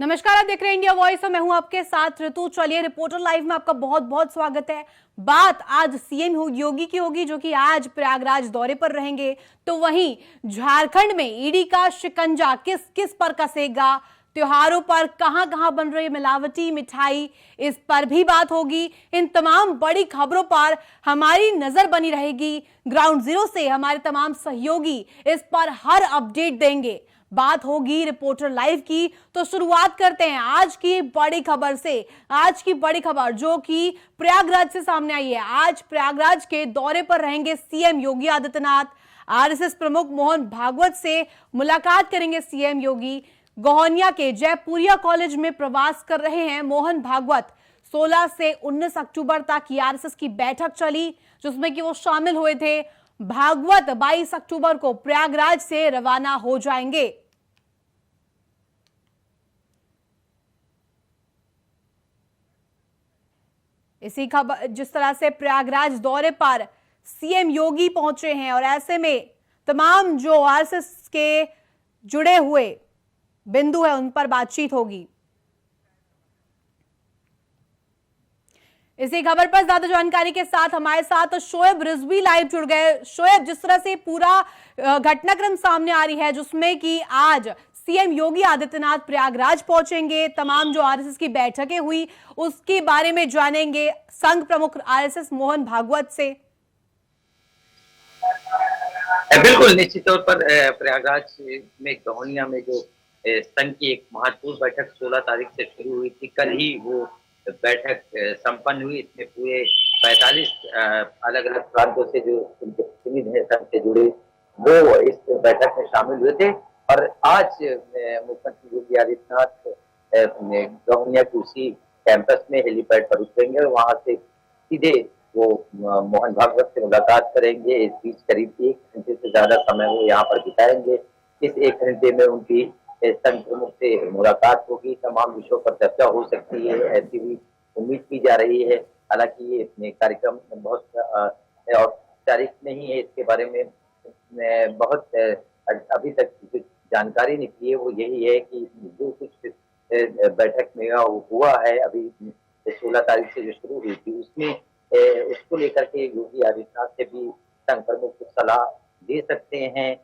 नमस्कार, आप देख रहे हैं इंडिया वॉइस और मैं हूं आपके साथ ऋतु। चलिए, रिपोर्टर लाइव में आपका बहुत बहुत स्वागत है। बात आज सीएम योगी की होगी, जो कि आज प्रयागराज दौरे पर रहेंगे। तो वहीं झारखंड में ईडी का शिकंजा किस किस पर कसेगा, त्योहारों पर कहां कहां बन रही मिलावटी मिठाई, इस पर भी बात होगी। इन तमाम बड़ी खबरों पर हमारी नजर बनी रहेगी। ग्राउंड जीरो से हमारे तमाम सहयोगी इस पर हर अपडेट देंगे। बात होगी रिपोर्टर लाइव की। तो शुरुआत करते हैं आज की बड़ी खबर से। आज की बड़ी खबर जो कि प्रयागराज से सामने आई है। आज प्रयागराज के दौरे पर रहेंगे सीएम योगी आदित्यनाथ। आरएसएस प्रमुख मोहन भागवत से मुलाकात करेंगे सीएम योगी। गोहनिया के जयपुरिया कॉलेज में प्रवास कर रहे हैं मोहन भागवत। 16 से 19 अक्टूबर तक आरएसएस की बैठक चली, जिसमें कि वो शामिल हुए थे। भागवत 22 अक्टूबर को प्रयागराज से रवाना हो जाएंगे। इसी खबर, जिस तरह से प्रयागराज दौरे पर सीएम योगी पहुंचे हैं और ऐसे में तमाम जो आरएसएस के जुड़े हुए बिंदु है उन पर बातचीत होगी। इसी खबर पर ज्यादा जानकारी के साथ हमारे साथ शोएब रिजवी लाइव जुड़ गए। शोएब, जिस तरह से पूरा घटनाक्रम सामने आ रही है, जिसमें कि आज सीएम योगी आदित्यनाथ प्रयागराज पहुंचेंगे, तमाम जो आरएसएस की बैठकें हुई उसके बारे में जानेंगे संघ प्रमुख आरएसएस मोहन भागवत से। बिल्कुल, निश्चित तौर पर प्रयागराज में गोहनिया में जो संघ की एक महत्वपूर्ण बैठक 16 तारीख से शुरू हुई थी, कल ही वो बैठक संपन्न हुई। इसमें पूरे 45 अलग अलग प्रांतों से जो उनके प्रतिनिधि हैं संघ से जुड़े, वो इस बैठक में शामिल हुए थे। और आज मुख्यमंत्री योगी आदित्यनाथ गोहनिया के उसी कैंपस में हेलीपैड पर उतरेंगे और वहां से सीधे वो मोहन भागवत से मुलाकात करेंगे। इस बीच करीब 1 घंटे से ज्यादा समय वो यहाँ पर बिताएंगे। इस 1 घंटे में उनकी संघ प्रमुख से मुलाकात होगी, तमाम विषयों पर चर्चा हो सकती है, ऐसी भी उम्मीद की जा रही है। हालांकि ये कार्यक्रम बहुत औपचारिक नहीं है, इसके बारे में बहुत अभी तक जो जानकारी निकली है वो यही है कि जो कुछ बैठक में हुआ है अभी 16 तारीख से जो शुरू हुई थी, उसमें उसको लेकर के योगी आदित्यनाथ से भी संघ प्रमुख कुछ सलाह दे सकते हैं।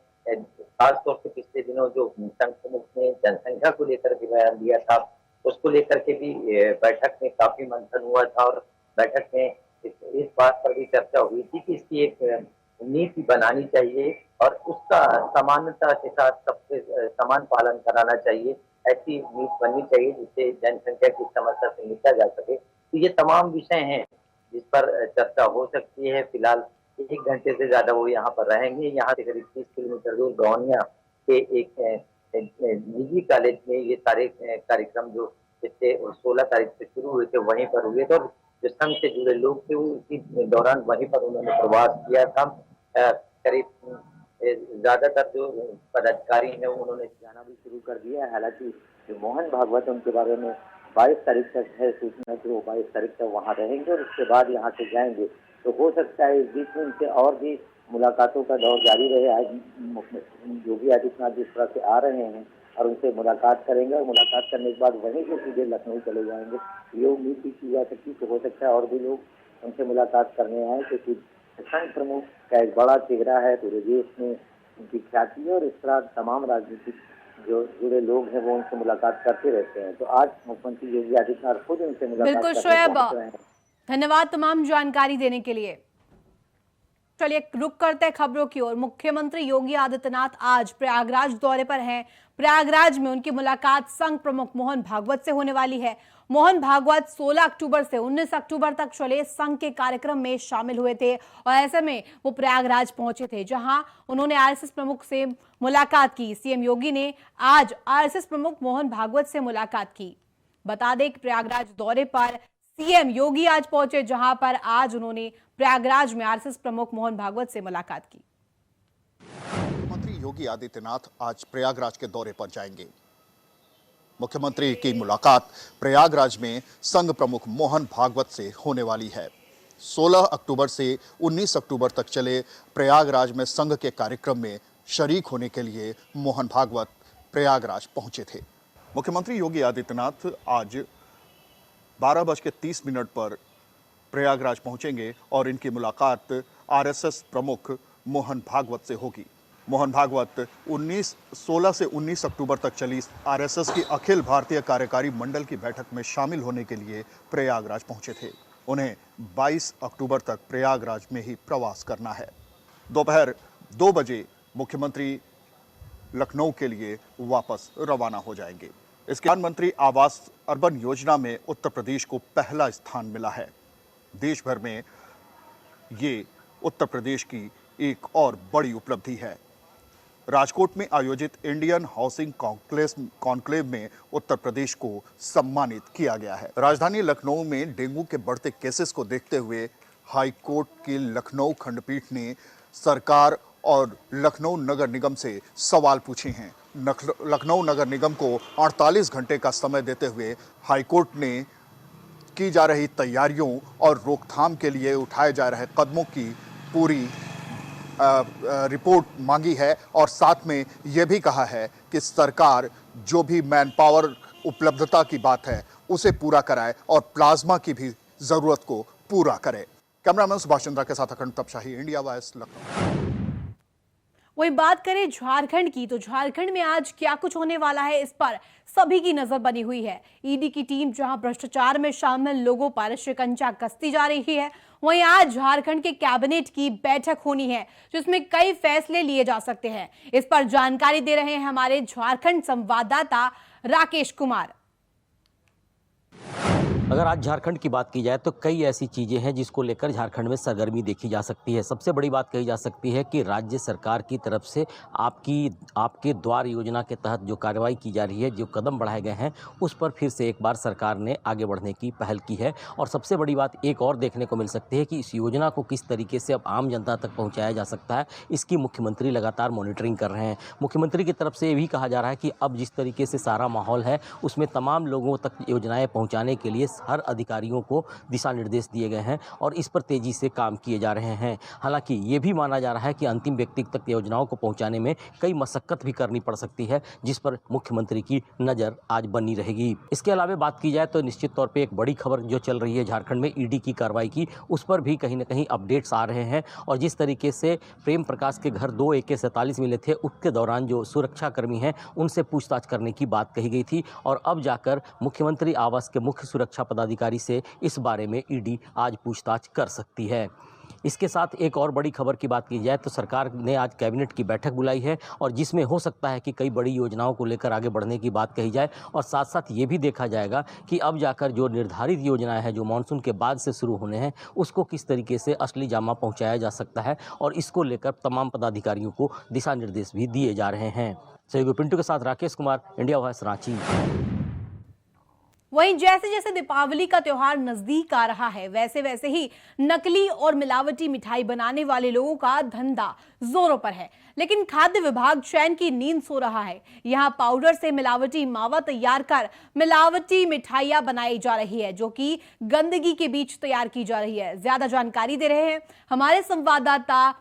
खासतौर से पिछले दिनों जो संघ प्रमुख ने जनसंख्या को लेकर के बयान दिया था, उसको लेकर के भी बैठक में काफी मंथन हुआ था और बैठक में इस बात पर भी चर्चा हुई थी कि इसकी एक नीति बनानी चाहिए और उसका समानता के साथ सबसे समान पालन कराना चाहिए। ऐसी नीति बननी चाहिए जिससे जनसंख्या की समस्या से निपटा जा सके। तो ये तमाम विषय हैं जिस पर चर्चा हो सकती है। फिलहाल 1 घंटे से ज्यादा वो यहाँ पर रहेंगे। यहाँ से करीब 30 किलोमीटर दूर गोहनिया के एक निजी कॉलेज में ये सारे कार्यक्रम जो पिछले 16 तारीख से शुरू हुए थे वहीं पर हुए थे और जो संघ से जुड़े लोग थे वो इसी दौरान वहीं पर उन्होंने प्रवास किया था। करीब ज्यादातर जो पदाधिकारी हैं उन्होंने जाना भी शुरू कर दिया है। हालांकि जो मोहन भागवत उनके बारे में 22 तारीख तक है सूचना कि वो 22 तारीख तक वहाँ रहेंगे और उसके बाद यहाँ से जाएंगे। तो हो सकता है इस बीच में उनसे और भी मुलाकातों का दौर जारी रहे। आज योगी आदित्यनाथ जिस तरह से आ रहे हैं और उनसे मुलाकात करेंगे और मुलाकात करने के बाद वहीं से सीधे लखनऊ चले जाएंगे। ये उम्मीद की जा सकती है। तो हो सकता है और भी लोग उनसे मुलाकात करने आए, क्योंकि संघ प्रमुख का एक बड़ा चेहरा है, पूरे देश में उनकी ख्याति है और इस तरह तमाम राजनीतिक जो जुड़े लोग हैं वो उनसे मुलाकात करते रहते हैं। तो आज मुख्यमंत्री योगी आदित्यनाथ खुद उनसे मुलाकात बिल्कुल शोएब, धन्यवाद तमाम जानकारी देने के लिए। चलिए, रुक करते हैं खबरों की ओर। मुख्यमंत्री योगी आदित्यनाथ आज प्रयागराज दौरे पर हैं। प्रयागराज में उनकी मुलाकात संघ प्रमुख मोहन भागवत से होने वाली है। मोहन भागवत 16 अक्टूबर से 19 अक्टूबर तक चले संघ के कार्यक्रम में शामिल हुए थे और ऐसे में वो प्रयागराज पहुंचे थे, जहां उन्होंने आरएसएस प्रमुख से मुलाकात की। सीएम योगी ने आज आरएसएस प्रमुख मोहन भागवत से मुलाकात की। बता दें कि प्रयागराज दौरे पर सीएम योगी आज पहुंचे, जहां पर आज उन्होंने प्रयागराज में आरएसएस प्रमुख मोहन भागवत से मुलाकात की। मुख्यमंत्री योगी आदित्यनाथ आज प्रयागराज के दौरे पर जाएंगे। मुख्यमंत्री की मुलाकात प्रयागराज में संघ प्रमुख मोहन भागवत से होने वाली है। 16 अक्टूबर से 19 अक्टूबर तक चले प्रयागराज में संघ के कार्यक्रम में शरीक होने के लिए मोहन भागवत प्रयागराज पहुंचे थे। मुख्यमंत्री योगी आदित्यनाथ आज 12:30 पर प्रयागराज पहुंचेंगे और इनकी मुलाकात आरएसएस प्रमुख मोहन भागवत से होगी। मोहन भागवत 16 से 19 अक्टूबर तक चली आरएसएस की अखिल भारतीय कार्यकारी मंडल की बैठक में शामिल होने के लिए प्रयागराज पहुंचे थे। उन्हें 22 अक्टूबर तक प्रयागराज में ही प्रवास करना है। दोपहर 2 बजे मुख्यमंत्री लखनऊ के लिए वापस रवाना हो जाएंगे। इसके प्रधानमंत्री आवास अर्बन योजना में उत्तर प्रदेश को पहला स्थान मिला है। देश भर में ये उत्तर प्रदेश की एक और बड़ी उपलब्धि है। राजकोट में आयोजित इंडियन हाउसिंग कॉन्क्लेव में उत्तर प्रदेश को सम्मानित किया गया है। राजधानी लखनऊ में डेंगू के बढ़ते केसेस को देखते हुए हाई कोर्ट की लखनऊ खंडपीठ ने सरकार और लखनऊ नगर निगम से सवाल पूछे हैं। लखनऊ नगर निगम को 48 घंटे का समय देते हुए हाईकोर्ट ने की जा रही तैयारियों और रोकथाम के लिए उठाए जा रहे कदमों की पूरी रिपोर्ट मांगी है और साथ में यह भी कहा है कि सरकार जो भी मैन पावर उपलब्धता की बात है उसे पूरा कराए और प्लाज्मा की भी जरूरत को पूरा करे। कैमरामैन सुभाष चंद्रा के साथ अखंड तपशाही, इंडिया वॉइस, लखनऊ। वही बात करें झारखंड की, तो झारखंड में आज क्या कुछ होने वाला है, इस पर सभी की नजर बनी हुई है। ईडी की टीम जहां भ्रष्टाचार में शामिल लोगों पर शिकंजा कसती जा रही है, वहीं आज झारखंड के कैबिनेट की बैठक होनी है जिसमें कई फैसले लिए जा सकते हैं। इस पर जानकारी दे रहे हैं हमारे झारखंड संवाददाता राकेश कुमार। अगर आज झारखंड की बात की जाए तो कई ऐसी चीज़ें हैं जिसको लेकर झारखंड में सरगर्मी देखी जा सकती है। सबसे बड़ी बात कही जा सकती है कि राज्य सरकार की तरफ से आपके द्वार योजना के तहत जो कार्रवाई की जा रही है, जो कदम बढ़ाए गए हैं, उस पर फिर से एक बार सरकार ने आगे बढ़ने की पहल की है। और सबसे बड़ी बात एक और देखने को मिल सकती है कि इस योजना को किस तरीके से अब आम जनता तक पहुँचाया जा सकता है, इसकी मुख्यमंत्री लगातार मॉनिटरिंग कर रहे हैं। मुख्यमंत्री की तरफ से ये भी कहा जा रहा है कि अब जिस तरीके से सारा माहौल है उसमें तमाम लोगों तक योजनाएँ पहुँचाने के लिए हर अधिकारियों को दिशा निर्देश दिए गए हैं और इस पर तेजी से काम किए जा रहे हैं। हालांकि ये भी माना जा रहा है कि अंतिम व्यक्ति तक योजनाओं को पहुंचाने में कई मशक्कत भी करनी पड़ सकती है, जिस पर मुख्यमंत्री की नज़र आज बनी रहेगी। इसके अलावा बात की जाए तो निश्चित तौर पर एक बड़ी खबर जो चल रही है झारखंड में ईडी की कार्रवाई की, उस पर भी कहीं ना कहीं अपडेट्स आ रहे हैं। और जिस तरीके से प्रेम प्रकाश के घर 2 AK-47 मिले थे, उसके दौरान जो सुरक्षाकर्मी हैं उनसे पूछताछ करने की बात कही गई थी और अब जाकर मुख्यमंत्री आवास के मुख्य सुरक्षा पदाधिकारी से इस बारे में ईडी आज पूछताछ कर सकती है। इसके साथ एक और बड़ी खबर की बात की जाए तो सरकार ने आज कैबिनेट की बैठक बुलाई है और जिसमें हो सकता है कि कई बड़ी योजनाओं को लेकर आगे बढ़ने की बात कही जाए और साथ साथ ये भी देखा जाएगा कि अब जाकर जो निर्धारित योजनाएं हैं जो मानसून के बाद से शुरू होने हैं उसको किस तरीके से असली जामा पहुंचाया जा सकता है और इसको लेकर तमाम पदाधिकारियों को दिशा निर्देश भी दिए जा रहे हैं। सहयोगी पिंटू के साथ राकेश कुमार, इंडिया वॉइस, रांची। वहीं जैसे जैसे दीपावली का त्योहार नजदीक आ रहा है, वैसे वैसे ही नकली और मिलावटी मिठाई बनाने वाले लोगों का धंधा जोरों पर है। लेकिन खाद्य विभाग चैन की नींद सो रहा है। यहां पाउडर से मिलावटी मावा तैयार कर मिलावटी मिठाइयां बनाई जा रही है, जो कि गंदगी के बीच तैयार की जा रही है। ज्यादा जानकारी दे रहे हैं हमारे संवाददाता।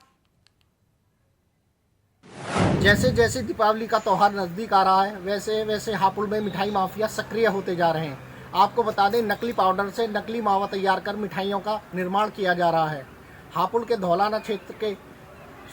जैसे जैसे दीपावली का त्यौहार नज़दीक आ रहा है, वैसे वैसे हापुड़ में मिठाई माफिया सक्रिय होते जा रहे हैं। आपको बता दें, नकली पाउडर से नकली मावा तैयार कर मिठाइयों का निर्माण किया जा रहा है। हापुड़ के धौलाना क्षेत्र के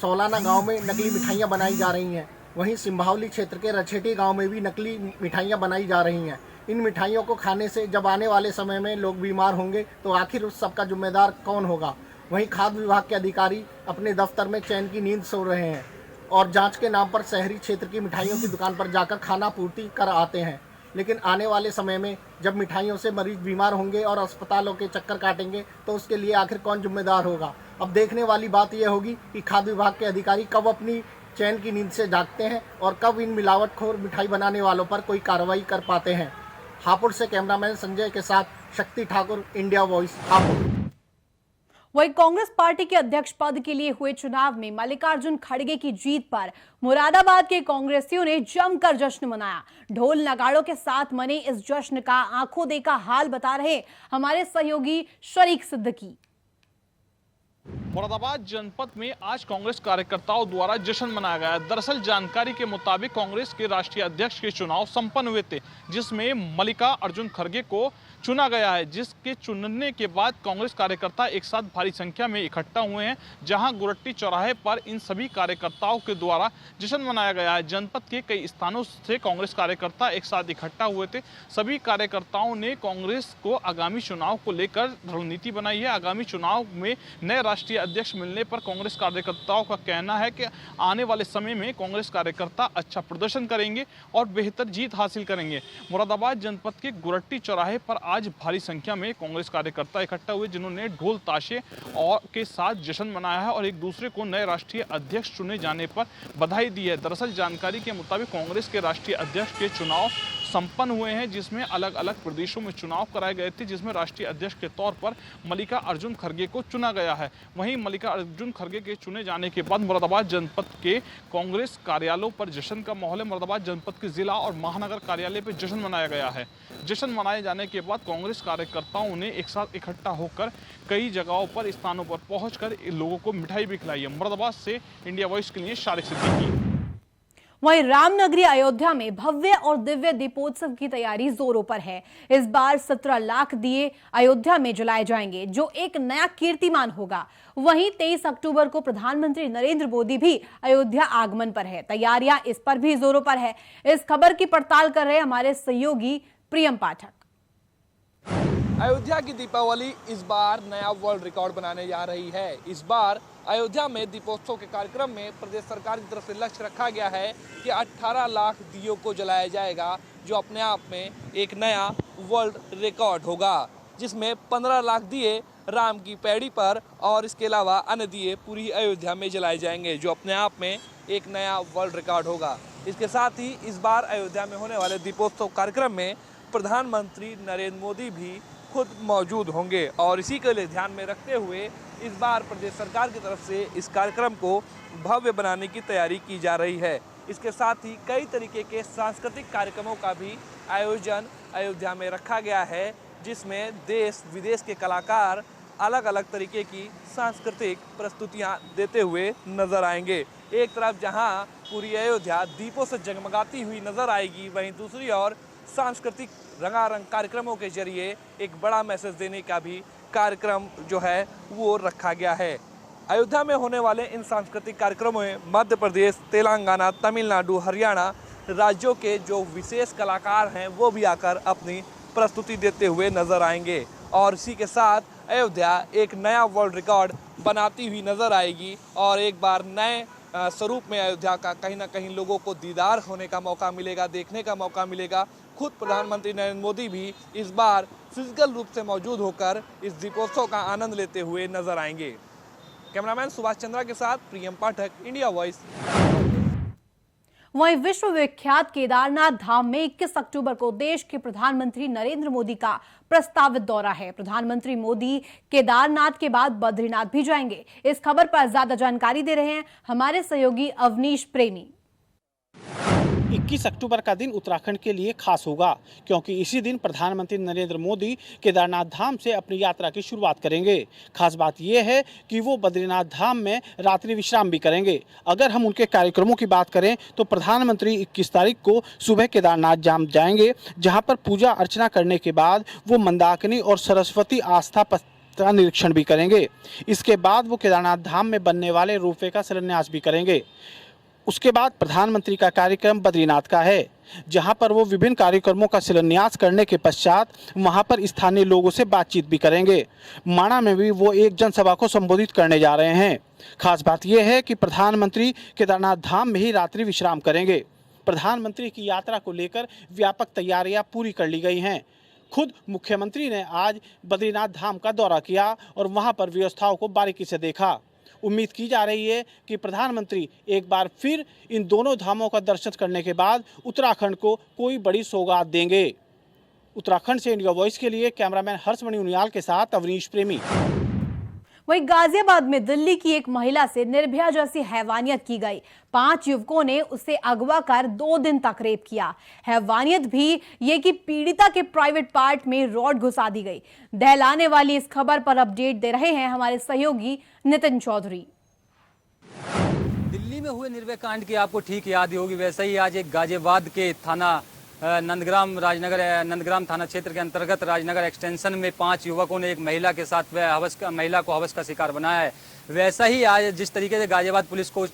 सोलाना गांव में नकली मिठाइयां बनाई जा रही हैं। वहीं सिंभावली क्षेत्र के रछेटी गांव में भी नकली मिठाइयां बनाई जा रही हैं। इन मिठाइयों को खाने से जब आने वाले समय में लोग बीमार होंगे तो आखिर उस सबका जिम्मेदार कौन होगा। वहीं खाद्य विभाग के अधिकारी अपने दफ्तर में चैन की नींद सो रहे हैं और जांच के नाम पर शहरी क्षेत्र की मिठाइयों की दुकान पर जाकर खाना पूर्ति कर आते हैं। लेकिन आने वाले समय में जब मिठाइयों से मरीज बीमार होंगे और अस्पतालों के चक्कर काटेंगे तो उसके लिए आखिर कौन जिम्मेदार होगा। अब देखने वाली बात यह होगी कि खाद्य विभाग के अधिकारी कब अपनी चैन की नींद से जागते हैं और कब इन मिलावटखोर मिठाई बनाने वालों पर कोई कार्रवाई कर पाते हैं। हापुड़ से कैमरामैन संजय के साथ शक्ति ठाकुर, इंडिया वॉइस, हापुड़। वहीं कांग्रेस पार्टी के अध्यक्ष पद के लिए हुए चुनाव में मल्लिकार्जुन खड़गे की जीत पर मुरादाबाद के कांग्रेसियों ने जमकर जश्न मनाया। ढोल नगाड़ों के साथ मने इस जश्न का आंखों देखा हाल बता रहे हमारे सहयोगी शरीक सिद्दीकी। मुरादाबाद जनपद में आज कांग्रेस कार्यकर्ताओं द्वारा जश्न मनाया गया। दरअसल जानकारी के मुताबिक कांग्रेस के राष्ट्रीय अध्यक्ष के चुनाव संपन्न हुए थे, जिसमें मल्लिकार्जुन खड़गे को चुना गया है। जिसके चुनने के बाद कांग्रेस कार्यकर्ता एक साथ भारी संख्या में इकट्ठा हुए हैं, जहां गुरट्टी चौराहे पर इन सभी कार्यकर्ताओं के द्वारा जश्न मनाया गया है। जनपद के कई स्थानों से कांग्रेस कार्यकर्ता एक साथ इकट्ठा हुए थे। सभी कार्यकर्ताओं ने कांग्रेस को आगामी चुनाव को लेकर रणनीति बनाई है। आगामी चुनाव में नए राष्ट्रीय अध्यक्ष मिलने पर कांग्रेस कार्यकर्ताओं का कहना है कि आने वाले समय में कांग्रेस कार्यकर्ता अच्छा प्रदर्शन करेंगे और बेहतर जीत हासिल करेंगे। मुरादाबाद जनपद के गुरट्टी चौराहे पर आज भारी संख्या में कांग्रेस कार्यकर्ता इकट्ठा हुए, जिन्होंने ढोल ताशे और के साथ जश्न मनाया है और एक दूसरे को नए राष्ट्रीय अध्यक्ष चुने जाने पर बधाई दी है। दरअसल जानकारी के मुताबिक कांग्रेस के राष्ट्रीय अध्यक्ष के चुनाव संपन्न हुए हैं, जिसमें अलग अलग प्रदेशों में चुनाव कराए गए थे, जिसमें राष्ट्रीय अध्यक्ष के तौर पर मल्लिकार्जुन खड़गे को चुना गया है। वहीं मल्लिकार्जुन खड़गे के चुने जाने के बाद मुरादाबाद जनपद के कांग्रेस कार्यालयों पर जश्न का माहौल है। मुरादाबाद जनपद के जिला और महानगर कार्यालय पर जश्न मनाया गया है। जश्न मनाए जाने के बाद कांग्रेस कार्यकर्ताओं ने एक साथ इकट्ठा होकर कई जगहों पर स्थानों पर पहुंचकर लोगों को मिठाई भी खिलाई है। मुरादाबाद से इंडिया वॉइस के लिए शारिक सिद्दीकी। वहीं रामनगरी अयोध्या में भव्य और दिव्य दीपोत्सव की तैयारी जोरों पर है। इस बार 17 लाख दिए अयोध्या में जलाए जाएंगे, जो एक नया कीर्तिमान होगा। वहीं 23 अक्टूबर को प्रधानमंत्री नरेंद्र मोदी भी अयोध्या आगमन पर है। तैयारियां इस पर भी जोरों पर है। इस खबर की पड़ताल कर रहे हमारे सहयोगी प्रियम पाठक। अयोध्या की दीपावली इस बार नया वर्ल्ड रिकॉर्ड बनाने जा रही है। इस बार अयोध्या में दीपोत्सव के कार्यक्रम में प्रदेश सरकार की तरफ से लक्ष्य रखा गया है कि 18 लाख दियों को जलाया जाएगा, जो अपने आप में एक नया वर्ल्ड रिकॉर्ड होगा, जिसमें 15 लाख दिए राम की पैड़ी पर और इसके अलावा अन्य दिए पूरी अयोध्या में जलाए जाएंगे, जो अपने आप में एक नया वर्ल्ड रिकॉर्ड होगा। इसके साथ ही इस बार अयोध्या में होने वाले दीपोत्सव कार्यक्रम में प्रधानमंत्री नरेंद्र मोदी भी खुद मौजूद होंगे और इसी के लिए ध्यान में रखते हुए इस बार प्रदेश सरकार की तरफ से इस कार्यक्रम को भव्य बनाने की तैयारी की जा रही है। इसके साथ ही कई तरीके के सांस्कृतिक कार्यक्रमों का भी आयोजन अयोध्या में रखा गया है, जिसमें देश विदेश के कलाकार अलग अलग तरीके की सांस्कृतिक प्रस्तुतियां देते हुए नजर आएंगे। एक तरफ जहां पूरी अयोध्या दीपों से जगमगाती हुई नजर आएगी, वहीं दूसरी ओर सांस्कृतिक रंगारंग कार्यक्रमों के जरिए एक बड़ा मैसेज देने का भी कार्यक्रम जो है वो रखा गया है। अयोध्या में होने वाले इन सांस्कृतिक कार्यक्रमों में मध्य प्रदेश, तेलंगाना, तमिलनाडु, हरियाणा राज्यों के जो विशेष कलाकार हैं वो भी आकर अपनी प्रस्तुति देते हुए नजर आएंगे और इसी के साथ अयोध्या एक नया वर्ल्ड रिकॉर्ड बनाती हुई नजर आएगी और एक बार नए स्वरूप में अयोध्या का कहीं ना कहीं लोगों को दीदार होने का मौका मिलेगा, देखने का मौका मिलेगा। खुद प्रधानमंत्री नरेंद्र मोदी भी इस बार फिजिकल रूप से मौजूद होकर इस दीपोत्सव का आनंद लेते हुए नजर आएंगे। कैमरामैन सुभाष चंद्रा के साथ प्रियम पाठक, इंडिया वॉइस। वहीं विश्व विख्यात केदारनाथ धाम में 21 अक्टूबर को देश के प्रधानमंत्री नरेंद्र मोदी का प्रस्तावित दौरा है। प्रधानमंत्री मोदी केदारनाथ के बाद बद्रीनाथ भी जाएंगे। इस खबर पर ज्यादा जानकारी दे रहे हैं हमारे सहयोगी अवनीश प्रेमी। 21 अक्टूबर का दिन उत्तराखंड के लिए खास होगा, क्योंकि इसी दिन प्रधानमंत्री नरेंद्र मोदी केदारनाथ धाम से अपनी यात्रा की शुरुआत करेंगे। खास बात यह है कि वो बद्रीनाथ धाम में रात्रि विश्राम भी करेंगे। अगर हम उनके कार्यक्रमों की बात करें तो प्रधानमंत्री 21 तारीख को सुबह केदारनाथ धाम जाएंगे, जहां पर पूजा अर्चना करने के बाद वो मंदाकिनी और सरस्वती आस्था का निरीक्षण भी करेंगे। इसके बाद वो केदारनाथ धाम में बनने वाले रोपवे का शिलान्यास भी करेंगे। उसके बाद प्रधानमंत्री का कार्यक्रम बद्रीनाथ का है, जहां पर वो विभिन्न कार्यक्रमों का शिलान्यास करने के पश्चात वहां पर स्थानीय लोगों से बातचीत भी करेंगे। माणा में भी वो एक जनसभा को संबोधित करने जा रहे हैं। खास बात यह है कि प्रधानमंत्री केदारनाथ धाम में ही रात्रि विश्राम करेंगे। प्रधानमंत्री की यात्रा को लेकर व्यापक तैयारियां पूरी कर ली गई हैं। खुद मुख्यमंत्री ने आज बद्रीनाथ धाम का दौरा किया और वहां पर व्यवस्थाओं को बारीकी से देखा। उम्मीद की जा रही है कि प्रधानमंत्री एक बार फिर इन दोनों धामों का दर्शन करने के बाद उत्तराखंड को कोई बड़ी सौगात देंगे। उत्तराखंड से इंडिया वॉइस के लिए कैमरामैन हर्षमणि उनियाल के साथ अवनीश प्रेमी। वहीं गाजियाबाद में दिल्ली की एक महिला से निर्भया जैसी हैवानियत की गई। 5 युवकों ने उसे अगवा कर 2 दिन तक रेप किया। हैवानियत भी ये कि पीड़िता के प्राइवेट पार्ट में रॉड घुसा दी गई। दहलाने वाली इस खबर पर अपडेट दे रहे हैं हमारे सहयोगी नितिन चौधरी। दिल्ली में हुए निर्भया कांड की आपको ठीक याद ही होगी, वैसे ही आज एक गाजियाबाद के थाना नंदग्राम थाना क्षेत्र के अंतर्गत राजनगर एक्सटेंशन में 5 युवकों ने एक महिला के साथ महिला को हवस का शिकार बनाया है। वैसा ही आज जिस तरीके से गाजियाबाद पुलिस को उस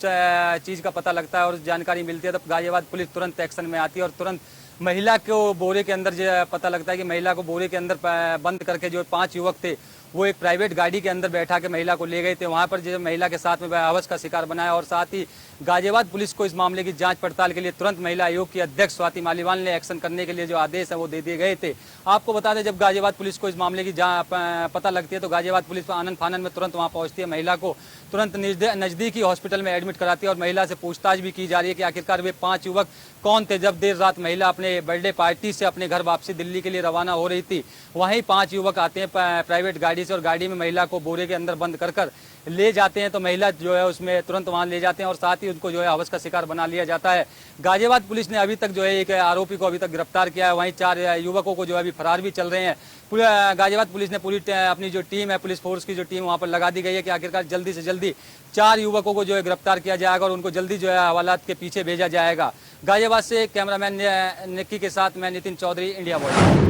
चीज़ का पता लगता है और जानकारी मिलती है, तब गाजियाबाद पुलिस तुरंत एक्शन में आती है और तुरंत महिला को बोरे के अंदर जो पता लगता है कि महिला को बोरे के अंदर बंद करके जो 5 युवक थे वो एक प्राइवेट गाड़ी के अंदर बैठा के महिला को ले गए थे। वहां पर जो महिला के साथ में हवस का शिकार बनाया और साथ ही गाजियाबाद पुलिस को इस मामले की जांच पड़ताल के लिए तुरंत महिला आयोग की अध्यक्ष स्वाति मालीवाल ने एक्शन करने के लिए जो आदेश है वो दे दिए गए थे। आपको बता दें, जब गाजियाबाद पुलिस को इस मामले की पता लगती है तो गाजियाबाद पुलिस आनन फानन में तुरंत वहाँ पहुँचती है। महिला को तुरंत नज़दीकी हॉस्पिटल में एडमिट कराती है और महिला से पूछताछ भी की जा रही है कि आखिरकार वे 5 युवक कौन थे। जब देर रात महिला अपने बर्थडे पार्टी से अपने घर वापसी दिल्ली के लिए रवाना हो रही थी, वहीं 5 युवक आते हैं प्राइवेट गाड़ी से और गाड़ी में महिला को बोरे के अंदर बंद कर ले जाते हैं। तो महिला जो है उसमें तुरंत वहां ले जाते हैं और साथ ही उनको जो है हवस का शिकार बना लिया जाता है। गाजियाबाद पुलिस ने अभी तक जो है एक आरोपी को अभी तक गिरफ्तार किया है, वहीं 4 युवकों को जो है अभी फरार भी चल रहे हैं। गाजियाबाद पुलिस ने पूरी अपनी जो टीम है, पुलिस फोर्स की जो टीम वहां पर लगा दी गई है कि आखिरकार जल्दी से जल्दी 4 युवकों को जो है गिरफ्तार किया जाएगा और उनको जल्दी जो है हवालात के पीछे भेजा जाएगा। गाजियाबाद से कैमरामैन निक्की के साथ मैं नितिन चौधरी, इंडिया वॉइस।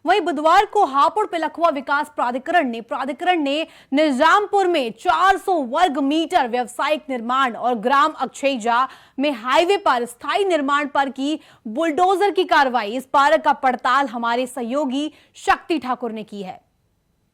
वहीं बुधवार को हापुड़ पिलखुआ विकास प्राधिकरण ने निजामपुर में 400 वर्ग मीटर व्यावसायिक निर्माण और ग्राम अक्षयजा में हाईवे पर स्थायी निर्माण पर की बुलडोजर की कार्रवाई। इस पार्क का पड़ताल हमारे सहयोगी शक्ति ठाकुर ने की है।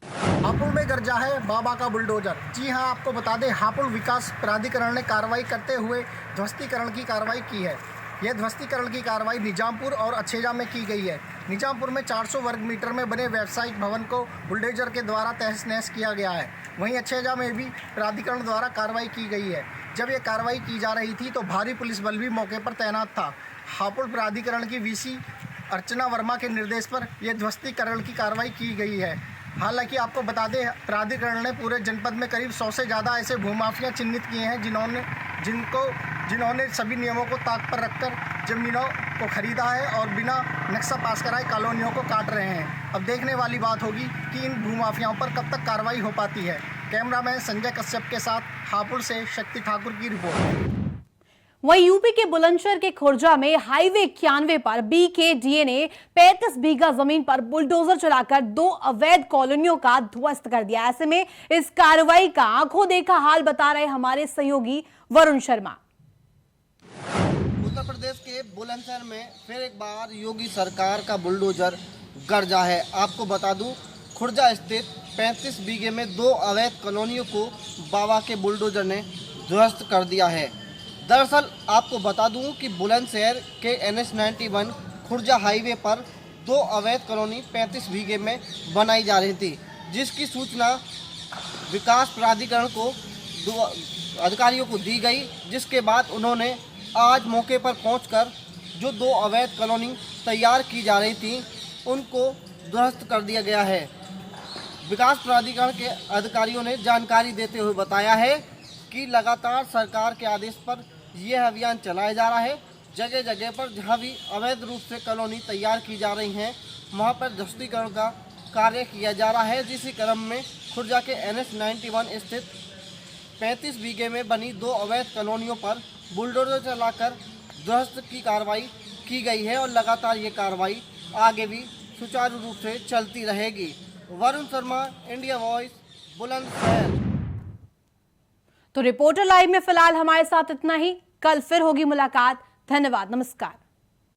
हापुड़ में गरजा है बाबा का बुलडोजर। जी हां, आपको बता दें, हापुड़ विकास प्राधिकरण ने कार्रवाई करते हुए ध्वस्तीकरण की कार्रवाई की है। यह ध्वस्तीकरण की कार्रवाई निजामपुर और अक्षयजा में की गई है। निजामपुर में 400 वर्ग मीटर में बने व्यावसायिक भवन को बुलडोजर के द्वारा तहस नहस किया गया है। वहीं अक्षयजा में भी प्राधिकरण द्वारा कार्रवाई की गई है। जब यह कार्रवाई की जा रही थी तो भारी पुलिस बल भी मौके पर तैनात था। हापुड़ प्राधिकरण की वीसी अर्चना वर्मा के निर्देश पर यह ध्वस्तीकरण की कार्रवाई की गई है। हालांकि आपको बता दें, प्राधिकरण ने पूरे जनपद में करीब 100 से ज़्यादा ऐसे भूमाफिया चिन्हित किए हैं जिन्होंने सभी नियमों को ताक पर रखकर जमीनों को खरीदा है और बिना नक्शा पास कराए कॉलोनियों को काट रहे हैं। अब देखने वाली बात होगी कि इन भूमाफियाओं पर कब तक कार्रवाई हो पाती है। कैमरामैन संजय कश्यप के साथ हापुड़ से शक्ति ठाकुर की रिपोर्ट। वहीं यूपी के बुलंदशहर के खुर्जा में हाईवे 91 पर बीकेडीए ने 35 बीघा जमीन पर बुलडोजर चलाकर 2 अवैध कॉलोनियों का ध्वस्त कर दिया। ऐसे में इस कार्रवाई का आंखों देखा हाल बता रहे हमारे सहयोगी वरुण शर्मा। उत्तर प्रदेश के बुलंदशहर में फिर एक बार योगी सरकार का बुलडोजर गरजा है। आपको बता दूं, खुर्जा स्थित 35 बीघे में 2 अवैध कॉलोनियों को बाबा के बुलडोजर ने ध्वस्त कर दिया है। दरअसल आपको बता दूं कि बुलंदशहर के NH 91 खुर्जा हाईवे पर 2 अवैध कॉलोनी 35 बीघे में बनाई जा रही थी, जिसकी सूचना विकास प्राधिकरण को अधिकारियों को दी गई, जिसके बाद उन्होंने आज मौके पर पहुंचकर जो 2 अवैध कॉलोनी तैयार की जा रही थी उनको ध्वस्त कर दिया गया है। विकास प्राधिकरण के अधिकारियों ने जानकारी देते हुए बताया है कि लगातार सरकार के आदेश पर यह अभियान चलाया जा रहा है। जगह जगह पर जहां भी अवैध रूप से कॉलोनी तैयार की जा रही हैं वहां पर ध्वस्तीकरण का कार्य किया जा रहा है। जिसी क्रम में खुर्जा के NH 91 स्थित 35 बीघे में बनी 2 अवैध कॉलोनियों पर बुलडोजर चलाकर ध्वस्त की कार्रवाई की गई है और लगातार ये कार्रवाई आगे भी सुचारू रूप से चलती रहेगी। Varun Sharma, India voice, Bulandshahr. तो रिपोर्टर लाइव में फिलहाल हमारे साथ इतना ही। कल फिर होगी मुलाकात। धन्यवाद, नमस्कार।